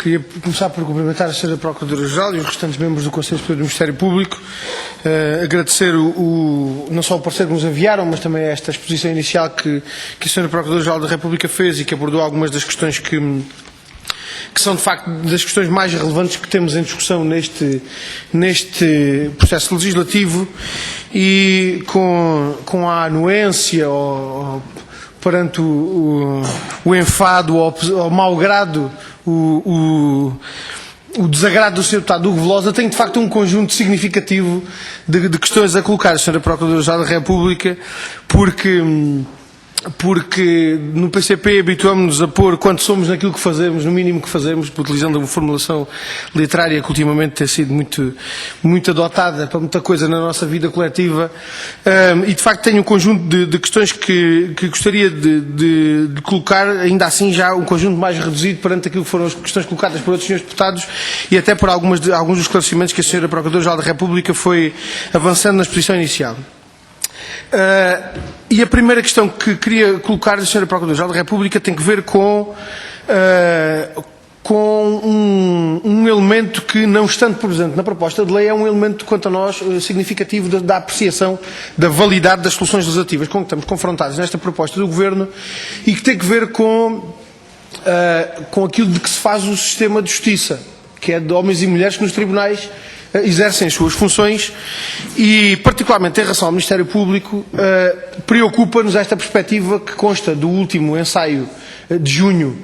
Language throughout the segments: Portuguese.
Queria começar por cumprimentar a Sra. Procuradora-Geral e os restantes membros do Conselho Superior do Ministério Público, agradecer não só o parecer que nos enviaram, mas também esta exposição inicial que a Sra. Procuradora-Geral da República fez e que abordou algumas das questões que são de facto das questões mais relevantes que temos em discussão neste processo legislativo, e com a anuência perante o enfado ou malgrado o desagrado do Sr. Deputado Hugo Velosa, tem de facto um conjunto significativo de questões a colocar, Sra. Procuradora-Geral da República, porque no PCP habituamos-nos a pôr quanto somos naquilo que fazemos, no mínimo que fazemos, utilizando uma formulação literária que ultimamente tem sido muito adotada para muita coisa na nossa vida coletiva, e de facto tenho um conjunto de questões que gostaria de colocar, ainda assim já um conjunto mais reduzido perante aquilo que foram as questões colocadas por outros senhores deputados e até por alguns dos esclarecimentos que a Sra. Procuradora-Geral da República foi avançando na exposição inicial. E a primeira questão que queria colocar da Sra. Procuradora-Geral da República tem que ver com um elemento que, não estando presente na proposta de lei, é um elemento, quanto a nós, significativo da apreciação da validade das soluções legislativas com que estamos confrontados nesta proposta do Governo, e que tem que ver com aquilo de que se faz o sistema de justiça, que é de homens e mulheres que nos tribunais exercem as suas funções, e particularmente em relação ao Ministério Público, preocupa-nos esta perspectiva que consta do último ensaio de junho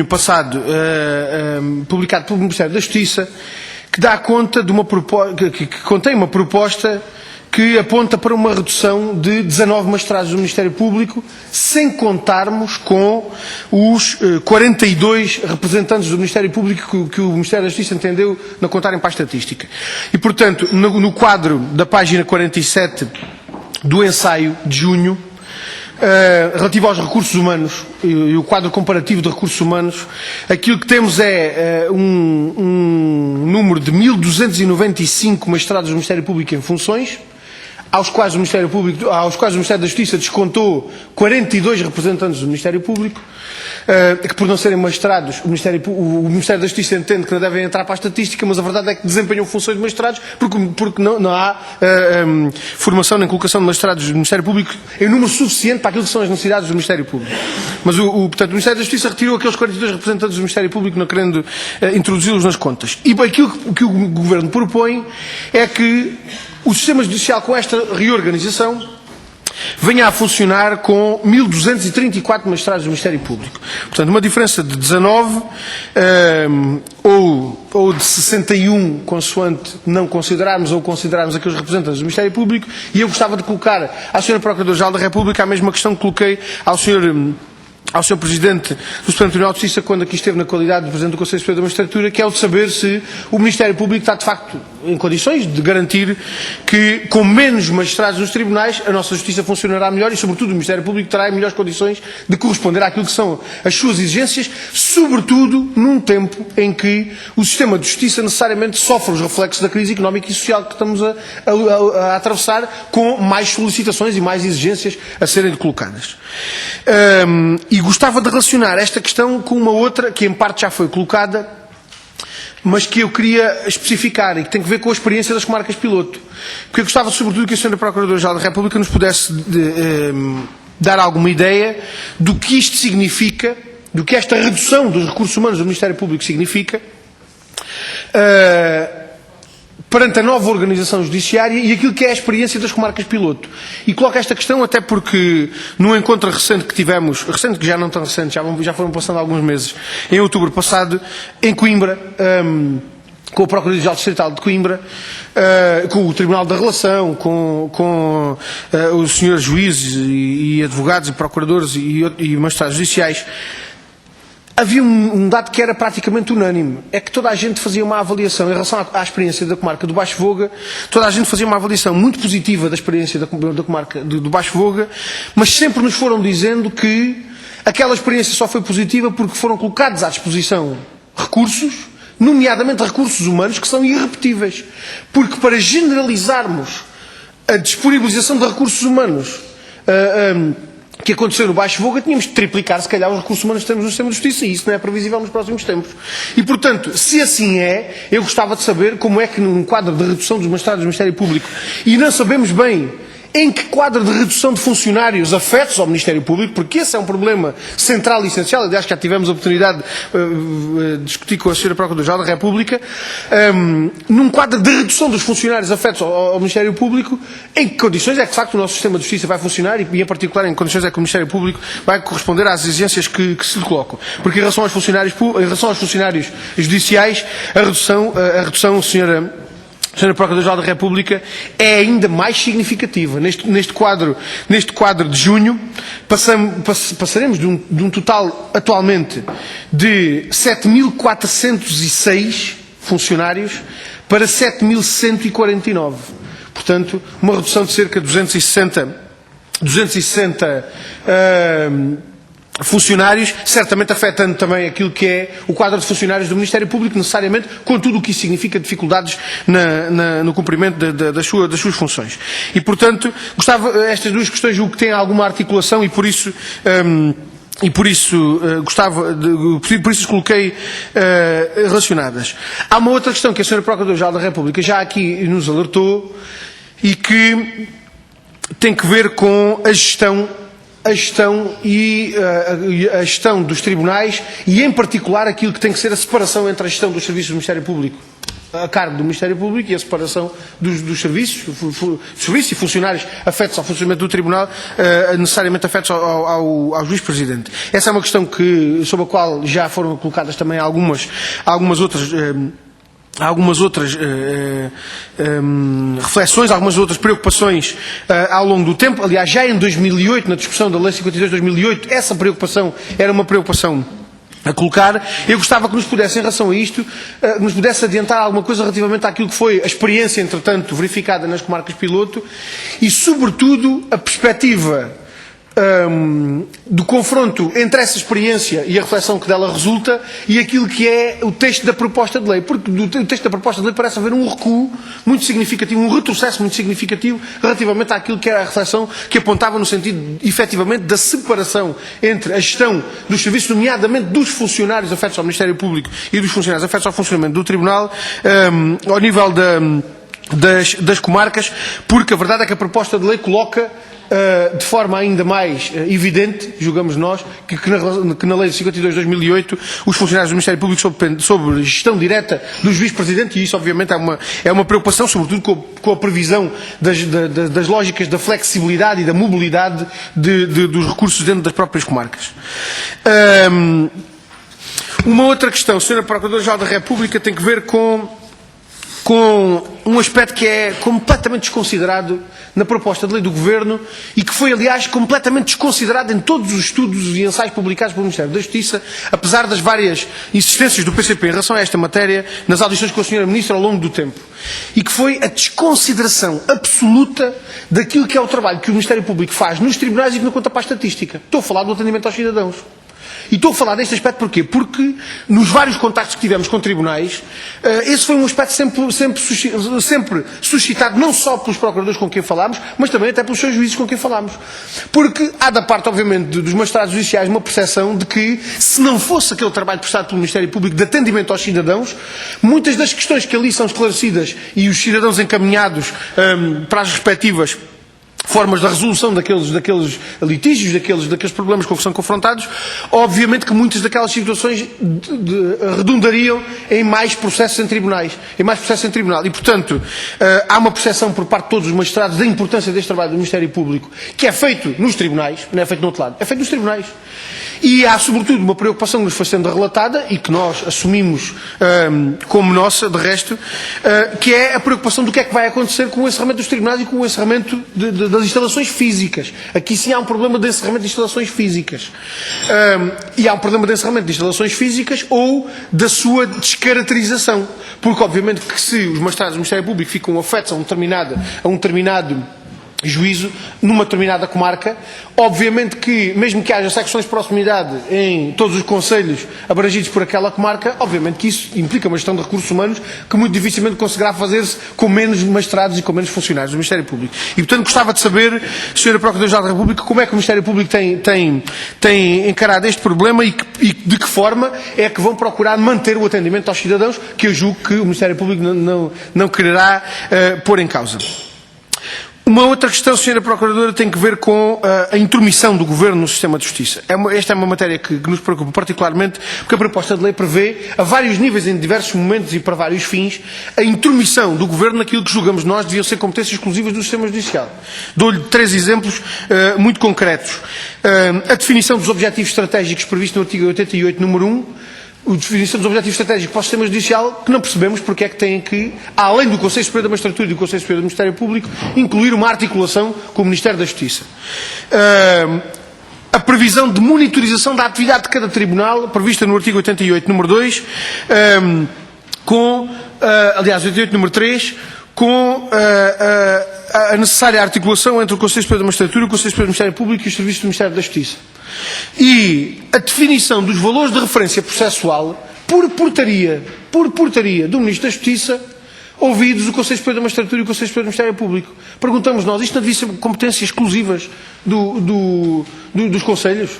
passado, publicado pelo Ministério da Justiça, que dá conta de que contém uma proposta que aponta para uma redução de 19 magistrados do Ministério Público, sem contarmos com os 42 representantes do Ministério Público que o Ministério da Justiça entendeu não contarem para a estatística. E, portanto, no quadro da página 47 do ensaio de junho, relativo aos recursos humanos e o quadro comparativo de recursos humanos, aquilo que temos é um número de 1.295 magistrados do Ministério Público em funções, aos quais o Ministério da Justiça descontou 42 representantes do Ministério Público, que, por não serem magistrados, o Ministério da Justiça entende que não devem entrar para a estatística, mas a verdade é que desempenham funções de magistrados, porque não há formação nem colocação de magistrados do Ministério Público em número suficiente para aquilo que são as necessidades do Ministério Público. Mas, portanto, o Ministério da Justiça retirou aqueles 42 representantes do Ministério Público, não querendo introduzi-los nas contas. E aquilo que o Governo propõe é que o sistema judicial, com esta reorganização, venha a funcionar com 1.234 magistrados do Ministério Público. Portanto, uma diferença de 19 ou de 61, consoante não considerarmos ou considerarmos aqueles representantes do Ministério Público. E eu gostava de colocar à Sra. Procuradora-Geral da República a mesma questão que coloquei ao Sr. Presidente do Supremo Tribunal de Justiça, quando aqui esteve na qualidade de Presidente do Conselho Superior da Magistratura, que é o de saber se o Ministério Público está, de facto, em condições de garantir que, com menos magistrados nos tribunais, a nossa Justiça funcionará melhor e, sobretudo, o Ministério Público terá em melhores condições de corresponder àquilo que são as suas exigências, sobretudo num tempo em que o sistema de Justiça necessariamente sofre os reflexos da crise económica e social que estamos a atravessar, com mais solicitações e mais exigências a serem colocadas. E gostava de relacionar esta questão com uma outra que em parte já foi colocada, mas que eu queria especificar e que tem a ver com a experiência das comarcas piloto. Porque eu gostava sobretudo que a Sra. Procuradora-Geral da República nos pudesse dar alguma ideia do que isto significa, do que esta redução dos recursos humanos do Ministério Público significa, perante a nova organização judiciária e aquilo que é a experiência das comarcas piloto. E coloco esta questão até porque, num encontro recente que tivemos, recente que já não tão recente, já foram passando alguns meses, em outubro passado, em Coimbra, com o Procurador-Geral Distrital de Coimbra, com o Tribunal da Relação, com os senhores juízes e advogados e procuradores e magistrados judiciais, havia um dado que era praticamente unânime, é que toda a gente fazia uma avaliação em relação à experiência da comarca do Baixo Voga, toda a gente fazia uma avaliação muito positiva da experiência da comarca do Baixo Voga, mas sempre nos foram dizendo que aquela experiência só foi positiva porque foram colocados à disposição recursos, nomeadamente recursos humanos, que são irrepetíveis. Porque para generalizarmos a disponibilização de recursos humanos que aconteceu no Baixo Voga, tínhamos de triplicar, se calhar, os recursos humanos que temos no sistema de justiça, e isso não é previsível nos próximos tempos. E, portanto, se assim é, eu gostava de saber como é que, num quadro de redução dos magistrados do Ministério Público, e não sabemos bem em que quadro de redução de funcionários afetos ao Ministério Público, porque esse é um problema central e essencial. Aliás, já tivemos a oportunidade de discutir com a Sra. Procuradora-Geral da República, num quadro de redução dos funcionários afetos ao Ministério Público, em que condições é que, de facto, o nosso sistema de justiça vai funcionar e, em particular, em condições é que o Ministério Público vai corresponder às exigências que se lhe colocam. Porque, em relação aos funcionários judiciais, a redução, Sra. Procuradora-Geral da República, é ainda mais significativa. Neste quadro de junho, passaremos de um total, atualmente, de 7.406 funcionários para 7.149. Portanto, uma redução de cerca de 260 funcionários, certamente afetando também aquilo que é o quadro de funcionários do Ministério Público, necessariamente, com tudo o que isso significa dificuldades no cumprimento das suas funções. E, portanto, estas duas questões julgo que têm alguma articulação e por isso as coloquei relacionadas. Há uma outra questão que a Sra. Procuradora-Geral da República já aqui nos alertou e que tem que ver com a gestão dos tribunais e, em particular, aquilo que tem que ser a separação entre a gestão dos serviços do Ministério Público, a cargo do Ministério Público, e a separação dos serviços e funcionários afetos ao funcionamento do Tribunal, necessariamente afetos ao Juiz-Presidente. Essa é uma questão sobre a qual já foram colocadas também algumas outras reflexões, algumas outras preocupações ao longo do tempo. Aliás, já em 2008, na discussão da Lei 52 de 2008, essa preocupação era uma preocupação a colocar. Eu gostava que nos pudesse, em relação a isto, nos pudesse adiantar alguma coisa relativamente àquilo que foi a experiência, entretanto, verificada nas comarcas piloto e, sobretudo, a perspectiva do confronto entre essa experiência e a reflexão que dela resulta e aquilo que é o texto da proposta de lei, porque do texto da proposta de lei parece haver um recuo muito significativo, um retrocesso muito significativo relativamente àquilo que era a reflexão que apontava no sentido, efetivamente, da separação entre a gestão dos serviços, nomeadamente dos funcionários afetos ao Ministério Público e dos funcionários afetos ao funcionamento do Tribunal, ao nível das comarcas, porque a verdade é que a proposta de lei coloca de forma ainda mais evidente, julgamos nós, que na Lei 52 de 2008 os funcionários do Ministério Público sob gestão direta do Juiz-Presidente, e isso obviamente é uma preocupação, sobretudo com a previsão das lógicas da flexibilidade e da mobilidade dos recursos dentro das próprias comarcas. Uma outra questão, Sra. Procuradora-Geral da República, tem que ver com um aspecto que é completamente desconsiderado na proposta de lei do Governo e que foi, aliás, completamente desconsiderado em todos os estudos e ensaios publicados pelo Ministério da Justiça, apesar das várias insistências do PCP em relação a esta matéria, nas audições com a Sra. Ministra ao longo do tempo. E que foi a desconsideração absoluta daquilo que é o trabalho que o Ministério Público faz nos tribunais e que não conta para a estatística. Estou a falar do atendimento aos cidadãos. E estou a falar deste aspecto porquê? Porque nos vários contactos que tivemos com tribunais, esse foi um aspecto sempre suscitado não só pelos procuradores com quem falámos, mas também até pelos seus juízes com quem falámos. Porque há da parte, obviamente, dos magistrados judiciais uma percepção de que, se não fosse aquele trabalho prestado pelo Ministério Público de atendimento aos cidadãos, muitas das questões que ali são esclarecidas e os cidadãos encaminhados para as respectivas formas da resolução daqueles litígios, daqueles problemas com que são confrontados, obviamente que muitas daquelas situações redundariam em mais processos em tribunais, E, portanto, há uma percepção por parte de todos os magistrados da importância deste trabalho do Ministério Público, que é feito nos tribunais, não é feito no outro lado, é feito nos tribunais. E há, sobretudo, uma preocupação que nos foi sendo relatada e que nós assumimos como nossa, de resto, que é a preocupação do que é que vai acontecer com o encerramento dos tribunais e com o encerramento das instalações físicas. Aqui sim há um problema de encerramento de instalações físicas. E há um problema de encerramento de instalações físicas ou da sua descaracterização. Porque, obviamente, que se os magistrados do Ministério Público ficam afetos a um determinado juízo numa determinada comarca. Obviamente que, mesmo que haja secções de proximidade em todos os concelhos abrangidos por aquela comarca, obviamente que isso implica uma gestão de recursos humanos que muito dificilmente conseguirá fazer-se com menos magistrados e com menos funcionários do Ministério Público. E, portanto, gostava de saber, Sra. Procuradora-Geral da República, como é que o Ministério Público tem encarado este problema e de que forma é que vão procurar manter o atendimento aos cidadãos, que eu julgo que o Ministério Público não quererá pôr em causa. Uma outra questão, Sra. Procuradora, tem que ver com a intromissão do Governo no sistema de justiça. Esta é uma matéria que nos preocupa particularmente, porque a proposta de lei prevê, a vários níveis, em diversos momentos e para vários fins, a intromissão do Governo naquilo que julgamos nós deviam ser competências exclusivas do sistema judicial. Dou-lhe 3 exemplos muito concretos. A definição dos objetivos estratégicos previsto no artigo 88, número 1, a definição dos objetivos estratégicos para o sistema judicial, que não percebemos porque é que têm que, além do Conselho Superior da Magistratura e do Conselho Superior do Ministério Público, incluir uma articulação com o Ministério da Justiça. A previsão de monitorização da atividade de cada tribunal, prevista no artigo 88, número 2, aliás, 88, número 3, com a necessária articulação entre o Conselho Superior da Magistratura, o Conselho Superior do Ministério Público e os serviços do Ministério da Justiça. E a definição dos valores de referência processual por portaria do Ministro da Justiça, ouvidos o Conselho Superior da Magistratura e o Conselho Superior do Ministério Público. Perguntamos nós, isto não devia ser competências exclusivas dos Conselhos?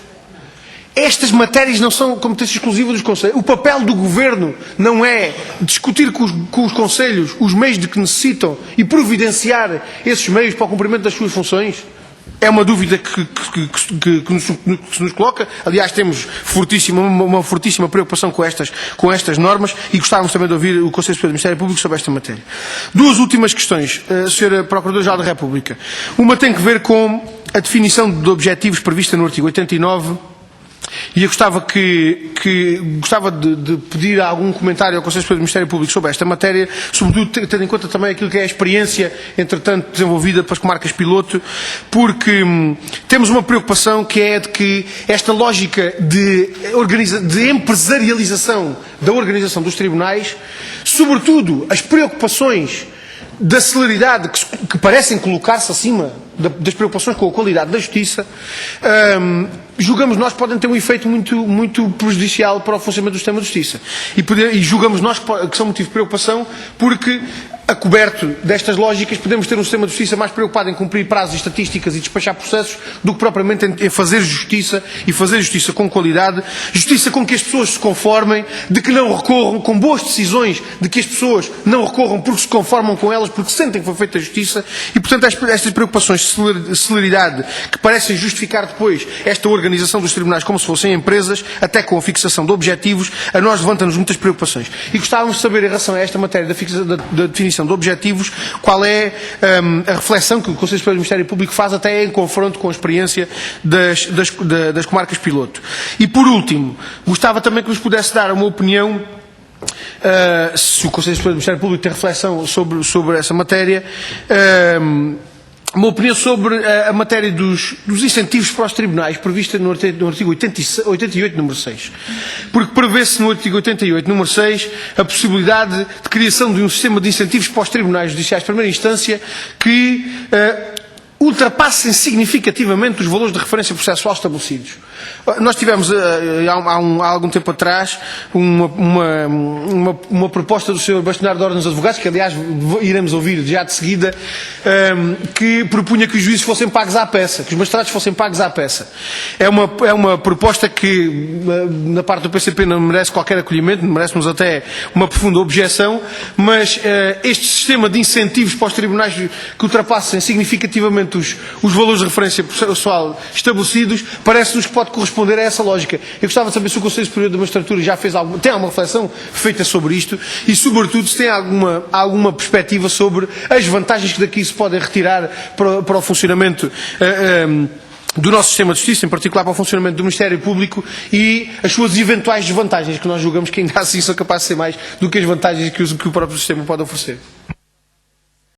Estas matérias não são competências exclusivas dos Conselhos. O papel do Governo não é discutir com os Conselhos os meios de que necessitam e providenciar esses meios para o cumprimento das suas funções? É uma dúvida que se nos coloca. Aliás, temos uma fortíssima preocupação com estas normas e gostávamos também de ouvir o Conselho Superior do Ministério Público sobre esta matéria. 2 últimas questões, Sra. Procuradora-Geral da República. Uma tem que ver com a definição de objetivos prevista no artigo 89, e eu gostava de pedir algum comentário ao Conselho Superior do Ministério Público sobre esta matéria, sobretudo tendo em conta também aquilo que é a experiência, entretanto, desenvolvida pelas comarcas piloto, porque temos uma preocupação que é de que esta lógica de empresarialização da organização dos tribunais, sobretudo as preocupações da celeridade que parecem colocar-se acima das preocupações com a qualidade da justiça, julgamos nós podem ter um efeito muito prejudicial para o funcionamento do sistema de justiça. E julgamos nós que são motivo de preocupação porque, a coberto destas lógicas, podemos ter um sistema de justiça mais preocupado em cumprir prazos e estatísticas e despachar processos do que propriamente em fazer justiça e fazer justiça com qualidade, justiça com que as pessoas se conformem, de que não recorram, com boas decisões, de que as pessoas não recorram porque se conformam com elas, porque sentem que foi feita a justiça e, portanto, estas preocupações de celeridade que parecem justificar depois esta organização dos tribunais como se fossem empresas, até com a fixação de objetivos, a nós levanta-nos muitas preocupações. E gostávamos de saber, em relação a esta matéria da definição de objetivos, qual é a reflexão que o Conselho Superior do Ministério Público faz até em confronto com a experiência das comarcas piloto. E, por último, gostava também que nos pudesse dar uma opinião, se o Conselho Superior do Ministério Público tem reflexão sobre essa matéria, uma opinião sobre a matéria dos incentivos para os tribunais, prevista no artigo 88, número 6. Porque prevê-se no artigo 88, número 6, a possibilidade de criação de um sistema de incentivos para os tribunais judiciais de primeira instância que ultrapassem significativamente os valores de referência processual estabelecidos. Nós tivemos, há algum tempo atrás, uma proposta do Sr. Bastonário de Ordem dos Advogados, que aliás iremos ouvir já de seguida, que propunha que os juízes fossem pagos à peça, que os magistrados fossem pagos à peça. É uma proposta que, na parte do PCP, não merece qualquer acolhimento, merece-nos até uma profunda objeção, mas este sistema de incentivos para os tribunais que ultrapassem significativamente os valores de referência processual estabelecidos, parece-nos que pode corresponder a essa lógica. Eu gostava de saber se o Conselho Superior da Magistratura já tem alguma reflexão feita sobre isto e, sobretudo, se tem alguma perspectiva sobre as vantagens que daqui se podem retirar para o funcionamento do nosso sistema de justiça, em particular para o funcionamento do Ministério Público e as suas eventuais desvantagens, que nós julgamos que ainda assim são capazes de ser mais do que as vantagens que o próprio sistema pode oferecer.